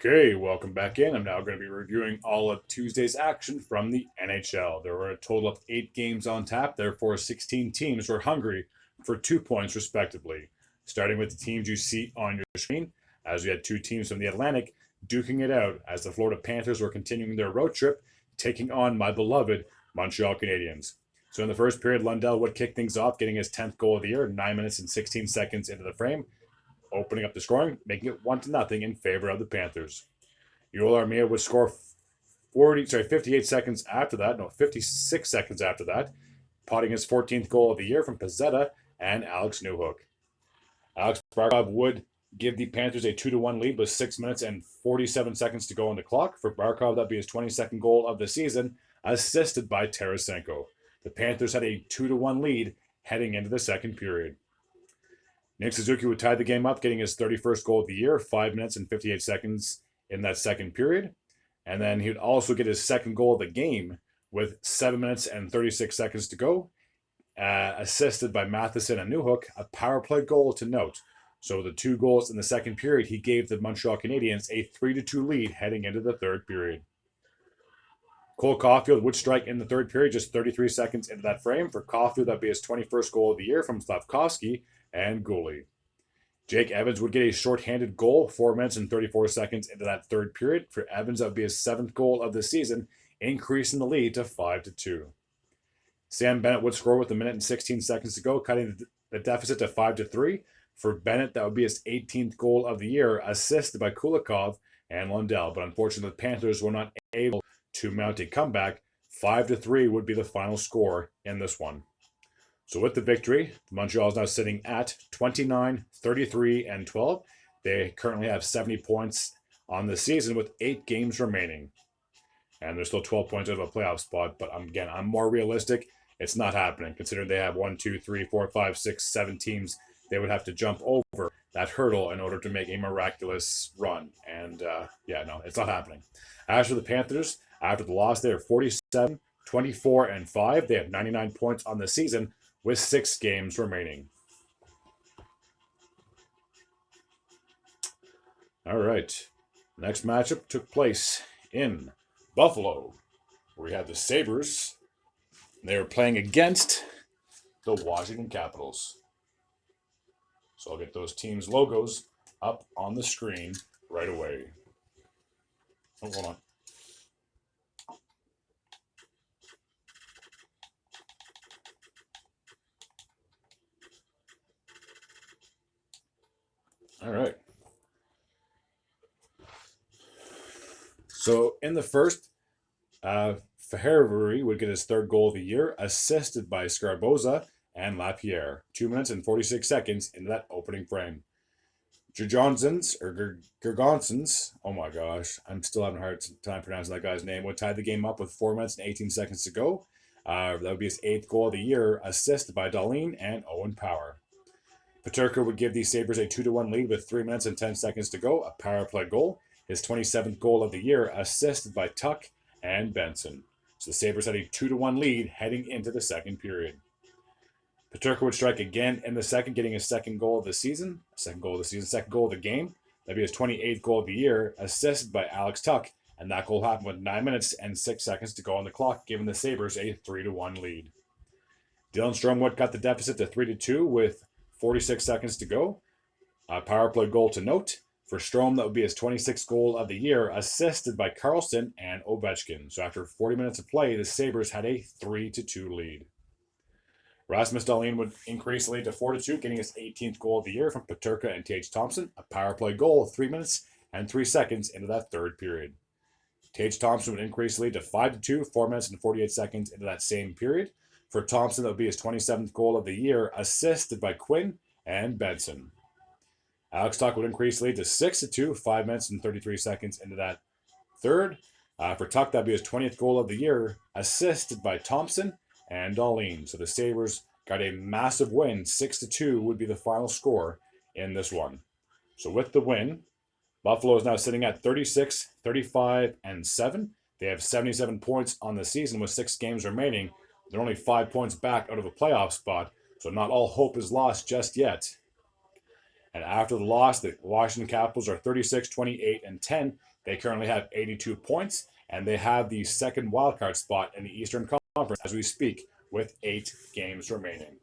Okay, welcome back in. I'm now going to be reviewing all of Tuesday's action from the NHL. There were a total of 8 games on tap, therefore, 16 teams were hungry for 2 points, respectively. Starting with the teams you see on your screen, as we had two teams from the Atlantic duking it out as the Florida Panthers were continuing their road trip, taking on my beloved Montreal Canadiens. So in the first period, Lundell would kick things off, getting his 10th goal of the year, 9 minutes and 16 seconds into the frame, opening up the scoring, making it 1-0 in favor of the Panthers. Yoel Armia would score 58 seconds after that, no, 56 seconds after that, potting his 14th goal of the year from Pezzetta and Alex Newhook. Alex Barkov would give the Panthers a 2-1 lead with 6 minutes and 47 seconds to go on the clock. For Barkov, that'd be his 22nd goal of the season, assisted by Tarasenko. The Panthers had a 2-1 lead heading into the second period. Nick Suzuki would tie the game up, getting his 31st goal of the year, 5 minutes and 58 seconds in that second period. And then he would also get his second goal of the game with 7 minutes and 36 seconds to go, assisted by Matheson and Newhook, a power play goal to note. So the 2 goals in the second period, he gave the Montreal Canadiens a 3-2 lead heading into the third period. Cole Caulfield would strike in the third period, just 33 seconds into that frame. For Caulfield, that'd be his 21st goal of the year from Slavkovsky and Goalie. Jake Evans would get a shorthanded goal, 4 minutes and 34 seconds into that third period. For Evans, that would be his 7th goal of the season, increasing the lead to 5-2. Sam Bennett would score with 1 minute and 16 seconds to go, cutting the deficit to 5-3. For Bennett, that would be his 18th goal of the year, assisted by Kulikov and Lundell. But unfortunately, the Panthers were not able to mount a comeback. 5-3 would be the final score in this one. So with the victory, Montreal is now sitting at 29, 33, and 12. They currently have 70 points on the season with 8 games remaining. And they're still 12 points out of a playoff spot. But again, I'm more realistic. It's not happening, considering they have 1, 2, 3, 4, 5, 6, 7 teams. They would have to jump over that hurdle in order to make a miraculous run. And no, it's not happening. As for the Panthers, after the loss, they are 47, 24, and 5. They have 99 points on the season with 6 games remaining. All right. Next matchup took place in Buffalo, where we had the Sabres. They were playing against the Washington Capitals. So I'll get those teams' logos up on the screen right away. Oh, hold on. All right. So in the first, Fahervery would get his 3rd goal of the year, assisted by Scarboza and Lapierre. 2 minutes and 46 seconds into that opening frame. Gergonsons, oh my gosh, I'm still having a hard time pronouncing that guy's name, would tie the game up with 4 minutes and 18 seconds to go. That would be his 8th goal of the year, assisted by Dahlin and Owen Power. Peterka would give the Sabres a 2-1 lead with 3 minutes and 10 seconds to go, a power play goal, his 27th goal of the year, assisted by Tuck and Benson. So the Sabres had a 2-1 lead heading into the second period. Peterka would strike again in the second, getting his 2nd goal of the season, 2nd goal of the game. That'd be his 28th goal of the year, assisted by Alex Tuck, and that goal happened with 9 minutes and 6 seconds to go on the clock, giving the Sabres a 3-1 lead. Dylan Stromwood cut the deficit to 3-2 with 46 seconds to go. A power play goal to note. For Strome, that would be his 26th goal of the year, assisted by Karlsson and Ovechkin. So after 40 minutes of play, the Sabres had a 3-2 lead. Rasmus Dahlin would increase the lead to 4-2, getting his 18th goal of the year from Peterka and Tage Thompson. A power play goal 3 minutes and 3 seconds into that third period. Tage Thompson would increase the lead to 5-2, 4 minutes and 48 seconds into that same period. For Thompson, that would be his 27th goal of the year, assisted by Quinn and Benson. Alex Tuck would increase the lead to 6-2, 5 minutes and 33 seconds into that third. For Tuck, that would be his 20th goal of the year, assisted by Thompson and Dahlin. So the Sabres got a massive win. 6-2 would be the final score in this one. So with the win, Buffalo is now sitting at 36, 35, and 7. They have 77 points on the season with 6 games remaining. They're only 5 points back out of a playoff spot, so not all hope is lost just yet. And after the loss, the Washington Capitals are 36, 28, and 10. They currently have 82 points, and they have the second wildcard spot in the Eastern Conference as we speak, with 8 games remaining.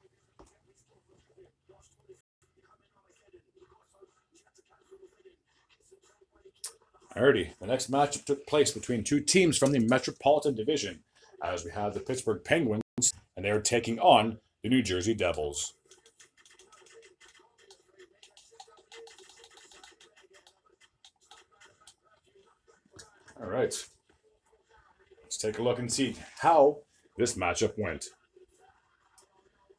Alrighty, the next matchup took place between two teams from the Metropolitan Division, as we have the Pittsburgh Penguins, and they are taking on the New Jersey Devils. All right, let's take a look and see how this matchup went.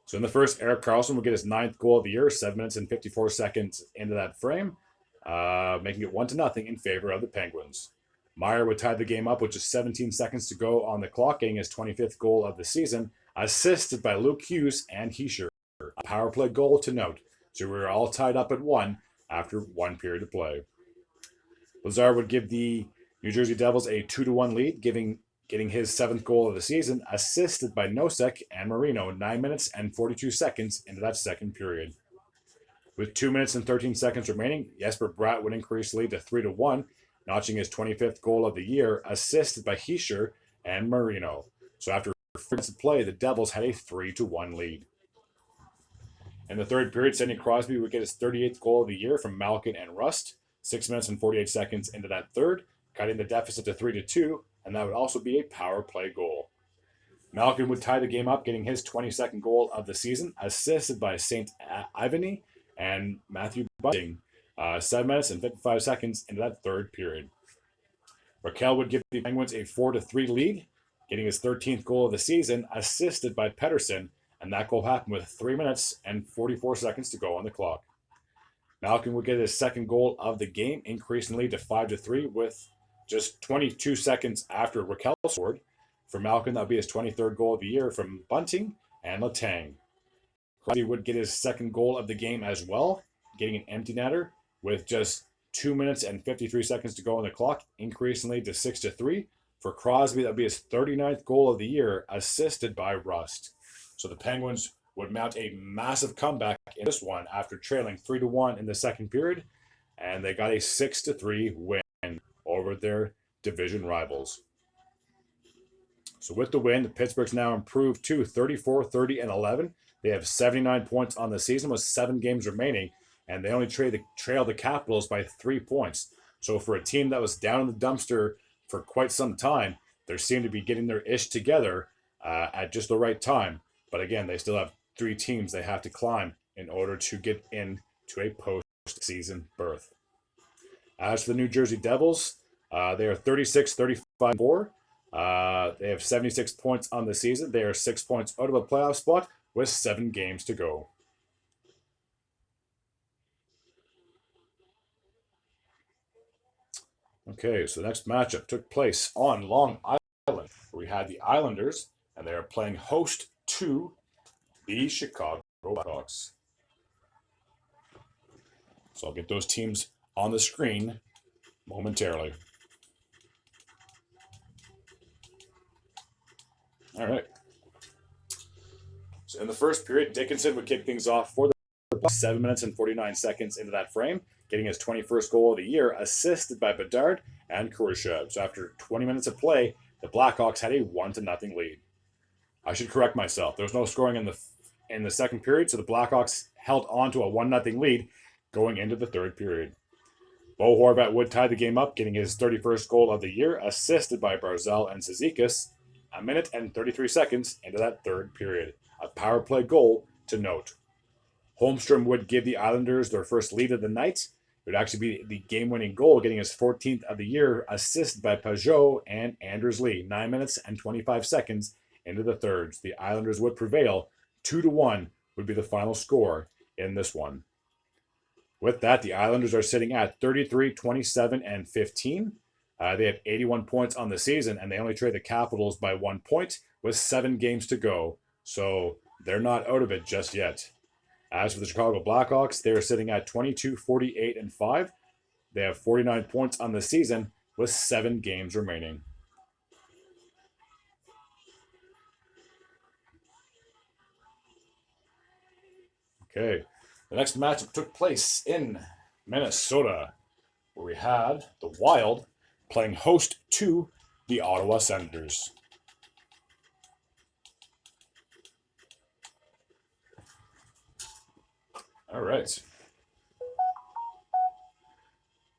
So in the first, Erik Karlsson would get his 9th goal of the year, 7 minutes and 54 seconds into that frame, making it 1-0 in favor of the Penguins. Meyer would tie the game up with just 17 seconds to go on the clock, getting his 25th goal of the season, assisted by Luke Hughes and Hischier. A power play goal to note. So we were all tied up at 1 after 1 period of play. Lazar would give the New Jersey Devils a 2-1 lead, getting his 7th goal of the season, assisted by Nosek and Marino 9 minutes and 42 seconds into that second period. With 2 minutes and 13 seconds remaining, Jesper Bratt would increase the lead to 3-1, notching his 25th goal of the year, assisted by Hischier and Marino. So after 4 minutes of play, the Devils had a 3-1 lead. In the third period, Sidney Crosby would get his 38th goal of the year from Malkin and Rust, 6 minutes and 48 seconds into that third, cutting the deficit to 3-2, and that would also be a power play goal. Malkin would tie the game up, getting his 22nd goal of the season, assisted by St. Ivany and Matthew Bunting, 7 minutes and 55 seconds into that third period. Raquel would give the Penguins a 4-3 lead, getting his 13th goal of the season, assisted by Pettersson, and that goal happened with 3 minutes and 44 seconds to go on the clock. Malkin would get his second goal of the game, increasing the lead to 5-3 with just 22 seconds after Raquel scored. For Malkin, that would be his 23rd goal of the year from Bunting and Letang. Crosby would get his second goal of the game as well, getting an empty netter with just 2 minutes and 53 seconds to go on the clock, increasing the lead to 6-3. For Crosby, that would be his 39th goal of the year, assisted by Rust. So the Penguins would mount a massive comeback in this one after trailing 3-1 in the second period, and they got a 6-3 win over their division rivals. So with the win, the Pittsburgh's now improved to 34-30-11. They have 79 points on the season with 7 games remaining, and they only trail the Capitals by 3 points. So for a team that was down in the dumpster for quite some time, they seem to be getting their ish together at just the right time. But again, they still have 3 teams they have to climb in order to get into a postseason berth. As for the New Jersey Devils, they are 36-35-4. They have 76 points on the season. They are 6 points out of a playoff spot with 7 games to go. Okay, so the next matchup took place on Long Island, where we had the Islanders, and they are playing host to the Chicago Blackhawks. So I'll get those teams on the screen momentarily. All right. So in the first period, Dickinson would kick things off for the Bucs, 7 minutes and 49 seconds into that frame, getting his 21st goal of the year, assisted by Bedard and Khrushchev. So after 20 minutes of play, the Blackhawks had a 1-0 lead. I should correct myself. There was no scoring in the second period, so the Blackhawks held on to a 1-0 lead going into the third period. Bo Horvat would tie the game up, getting his 31st goal of the year, assisted by Barzal and Cizikas, 1 minute and 33 seconds into that third period. A power play goal to note. Holmstrom would give the Islanders their first lead of the night. It would actually be the game-winning goal, getting his 14th of the year, assisted by Pajot and Anders Lee, 9 minutes and 25 seconds into the thirds. The Islanders would prevail. 2-1 would be the final score in this one. With that, the Islanders are sitting at 33, 27, and 15. They have 81 points on the season, and they only trail the Capitals by 1 point with 7 games to go. So they're not out of it just yet. As for the Chicago Blackhawks, they are sitting at 22, 48, and 5. They have 49 points on the season with 7 games remaining. Okay, the next matchup took place in Minnesota, where we had the Wild playing host to the Ottawa Senators. All right.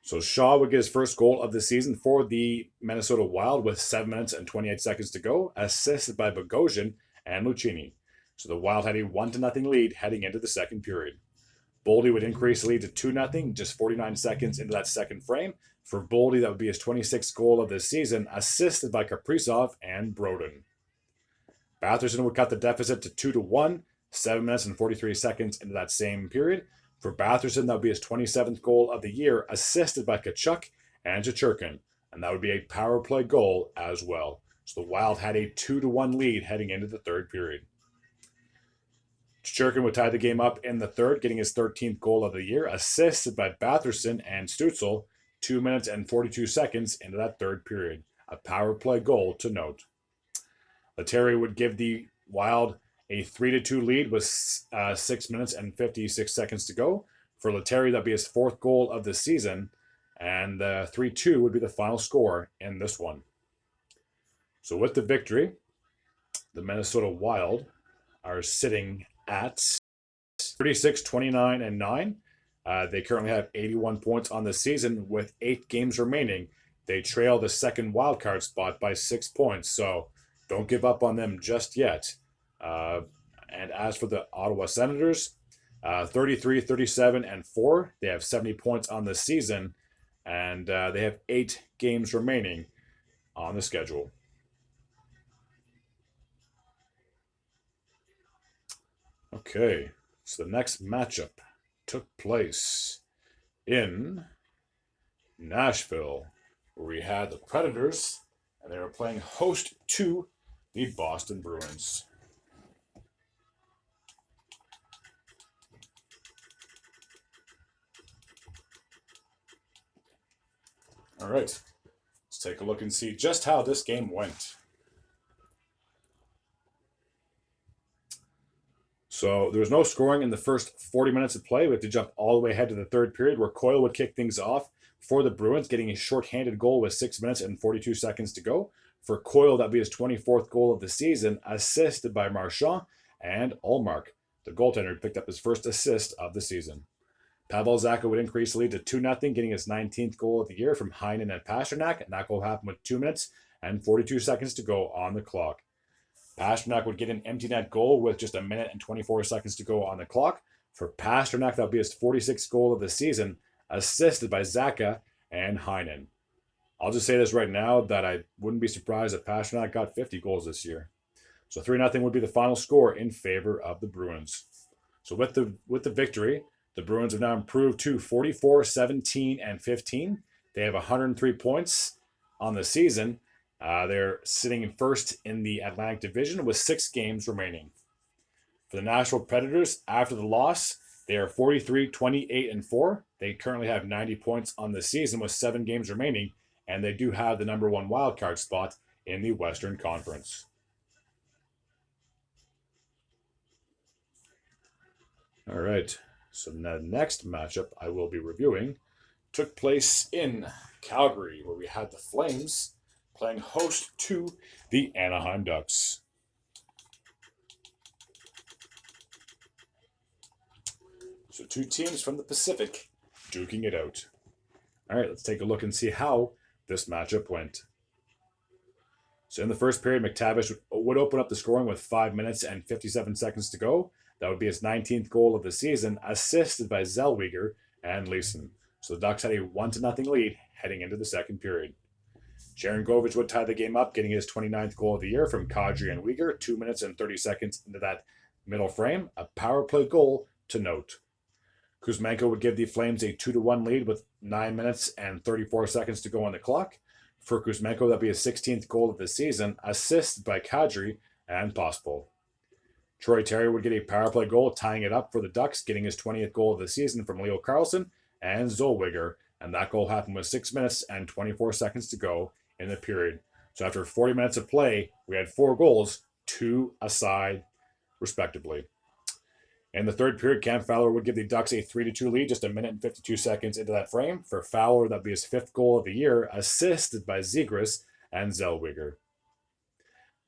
So Shaw would get his first goal of the season for the Minnesota Wild with 7 minutes and 28 seconds to go, assisted by Bogosian and Lucchini. So the Wild had a 1-0 lead heading into the second period. Boldy would increase the lead to 2-0 just 49 seconds into that second frame. For Boldy, that would be his 26th goal of the season, assisted by Kaprizov and Brodin. Batherson would cut the deficit to 2-1, 7 minutes and 43 seconds into that same period. For Batherson, that would be his 27th goal of the year, assisted by Tkachuk and Chechurkin, and that would be a power play goal as well. So the Wild had a 2-1 lead heading into the third period. Chechurkin would tie the game up in the third, getting his 13th goal of the year, assisted by Batherson and Stützle, 2 minutes and 42 seconds into that third period. A power play goal to note. Lettieri would give the Wild a 3-2 lead with 6 minutes and 56 seconds to go. For Lettieri, that'd be his fourth goal of the season, and 3-2 would be the final score in this one. So with the victory, the Minnesota Wild are sitting at 36, 29, and 9. They currently have 81 points on the season with 8 games remaining. They trail the second wildcard spot by 6 points, so don't give up on them just yet. And as for the Ottawa Senators, 33, 37, and 4. They have 70 points on the season, and they have 8 games remaining on the schedule. Okay, so the next matchup took place in Nashville, where we had the Predators, and they were playing host to the Boston Bruins. All right, let's take a look and see just how this game went. So there was no scoring in the first 40 minutes of play. We have to jump all the way ahead to the third period, where Coyle would kick things off for the Bruins, getting a shorthanded goal with 6 minutes and 42 seconds to go. For Coyle, that'd be his 24th goal of the season, assisted by Marchand and Ullmark. The goaltender picked up his first assist of the season. Pavel Zacha would increase the lead to 2-0, getting his 19th goal of the year from Heinen and Pasternak, and that goal happened with 2 minutes and 42 seconds to go on the clock. Pasternak would get an empty net goal with just 1 minute and 24 seconds to go on the clock. For Pasternak, that would be his 46th goal of the season, assisted by Zacha and Heinen. I'll just say this right now, that I wouldn't be surprised if Pasternak got 50 goals this year. So 3-0 would be the final score in favor of the Bruins. So with the victory, the Bruins have now improved to 44, 17, and 15. They have 103 points on the season. They're sitting in first in the Atlantic Division with 6 games remaining. For the Nashville Predators, after the loss, they are 43, 28, and 4. They currently have 90 points on the season with 7 games remaining, and they do have the number 1 wildcard spot in the Western Conference. All right, so the next matchup I will be reviewing took place in Calgary, where we had the Flames playing host to the Anaheim Ducks. So 2 teams from the Pacific duking it out. All right, let's take a look and see how this matchup went. So in the first period, McTavish would open up the scoring with 5 minutes and 57 seconds to go. That would be his 19th goal of the season, assisted by Zellweger and Leeson. So the Ducks had a 1-0 lead heading into the second period. Jaron Govich would tie the game up, getting his 29th goal of the year from Kadri and Weegar, 2 minutes and 30 seconds into that middle frame. A power play goal to note. Kuzmenko would give the Flames a 2-1 lead with 9 minutes and 34 seconds to go on the clock. For Kuzmenko, that'd be his 16th goal of the season, assisted by Kadri and Pospisil. Troy Terry would get a power play goal, tying it up for the Ducks, getting his 20th goal of the season from Leo Carlsson and Zellweger, and that goal happened with 6 minutes and 24 seconds to go in the period. So after 40 minutes of play, we had 4 goals, 2 aside, respectively. In the third period, Cam Fowler would give the Ducks a 3-2 lead just a minute and 52 seconds into that frame. For Fowler, that'd be his 5th goal of the year, assisted by Zegras and Zellweger.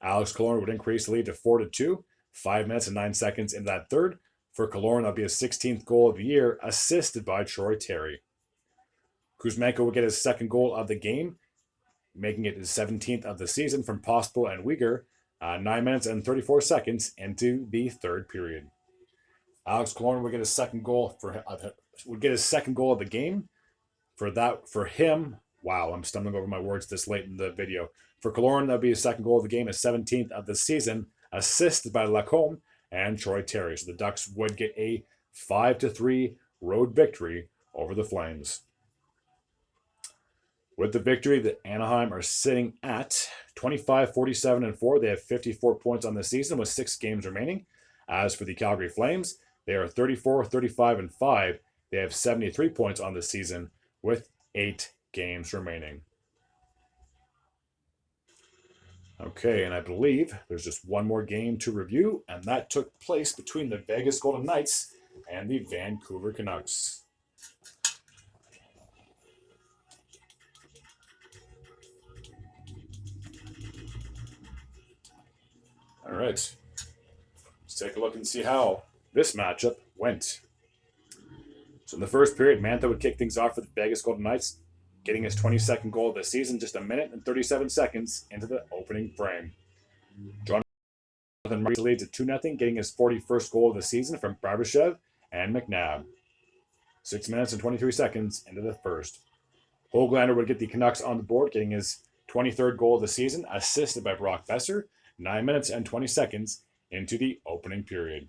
Alex Killorn would increase the lead to 4-2, 5 minutes and 9 seconds into that third. For Killorn, that'd be his 16th goal of the year, assisted by Troy Terry. Kuzmenko would get his 2nd goal of the game, making it his 17th of the season from Postol and Uyghur, 9 minutes and 34 seconds into the third period. Alex Killorn would get his second goal of the game. For him, wow, I'm stumbling over my words this late in the video. For Killorn, that'd be his 2nd goal of the game, his 17th of the season, assisted by Lacombe and Troy Terry. So the Ducks would get a 5-3 road victory over the Flames. With the victory, the Anaheim are sitting at 25-47-4. They have 54 points on the season with 6 games remaining. As for the Calgary Flames, they are 34-35-5. They have 73 points on the season with 8 games remaining. Okay, and I believe there's just one more game to review, and that took place between the Vegas Golden Knights and the Vancouver Canucks. All right, let's take a look and see how this matchup went. So in the first period, Mantha would kick things off for the Vegas Golden Knights, getting his 22nd goal of the season just a minute and 37 seconds into the opening frame. Jonathan Marchessault leads at 2-0, getting his 41st goal of the season from Barbashev and McNabb. 6 minutes and 23 seconds into the first. Höglander would get the Canucks on the board, getting his 23rd goal of the season, assisted by Brock Besser, 9 minutes and 20 seconds into the opening period.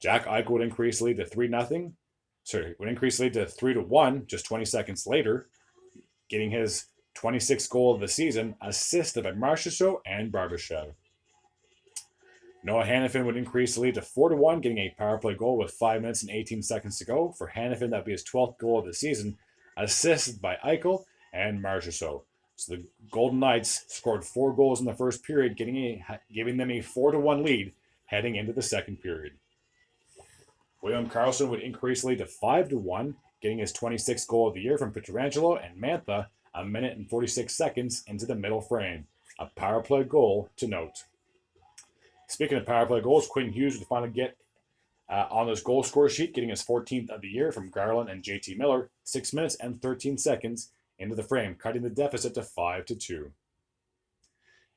Jack Eichel would increase the lead to 3-1 just 20 seconds later, getting his 26th goal of the season, assisted by Marchessault and Barbashev. Noah Hanifin would increase the lead to 4-1, getting a power play goal with 5 minutes and 18 seconds to go. For Hanifin, that would be his 12th goal of the season, assisted by Eichel and Marchessault. So the Golden Knights scored 4 goals in the first period, giving them a 4-1 lead heading into the second period. William Karlsson would increase the lead to 5-1, getting his 26th goal of the year from Pietrangelo and Mantha a minute and 46 seconds into the middle frame. A power play goal to note. Speaking of power play goals, Quinn Hughes would finally get on his goal score sheet, getting his 14th of the year from Garland and JT Miller, 6 minutes and 13 seconds into the frame, cutting the deficit to 5-2.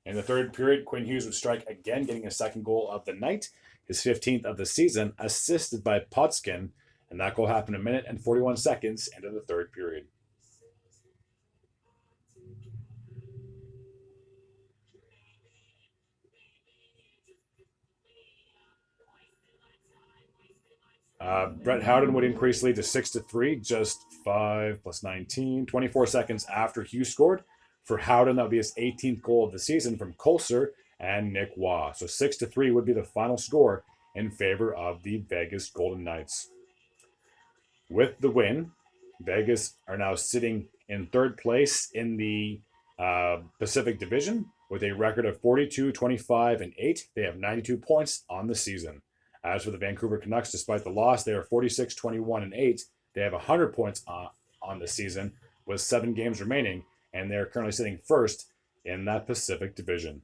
In the third period, Quinn Hughes would strike again, getting his 2nd goal of the night, his 15th of the season, assisted by Potskin, and that goal happened a minute and 41 seconds into the third period. Brett Howden would increase lead to 6-3, just 5 plus 19, 24 seconds after Hughes scored. For Howden, that would be his 18th goal of the season from Kolser and Nick Waugh. So 6-3 would be the final score in favor of the Vegas Golden Knights. With the win, Vegas are now sitting in third place in the Pacific Division with a record of 42-25-8. They have 92 points on the season. As for the Vancouver Canucks, despite the loss, they are 46-21-8. They have 100 points on the season with 7 games remaining, and they're currently sitting first in that Pacific Division.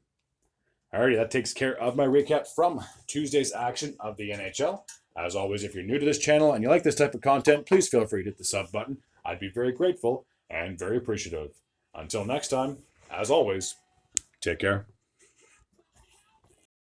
Alrighty, that takes care of my recap from Tuesday's action of the NHL. As always, if you're new to this channel and you like this type of content, please feel free to hit the sub button. I'd be very grateful and very appreciative. Until next time, as always, take care.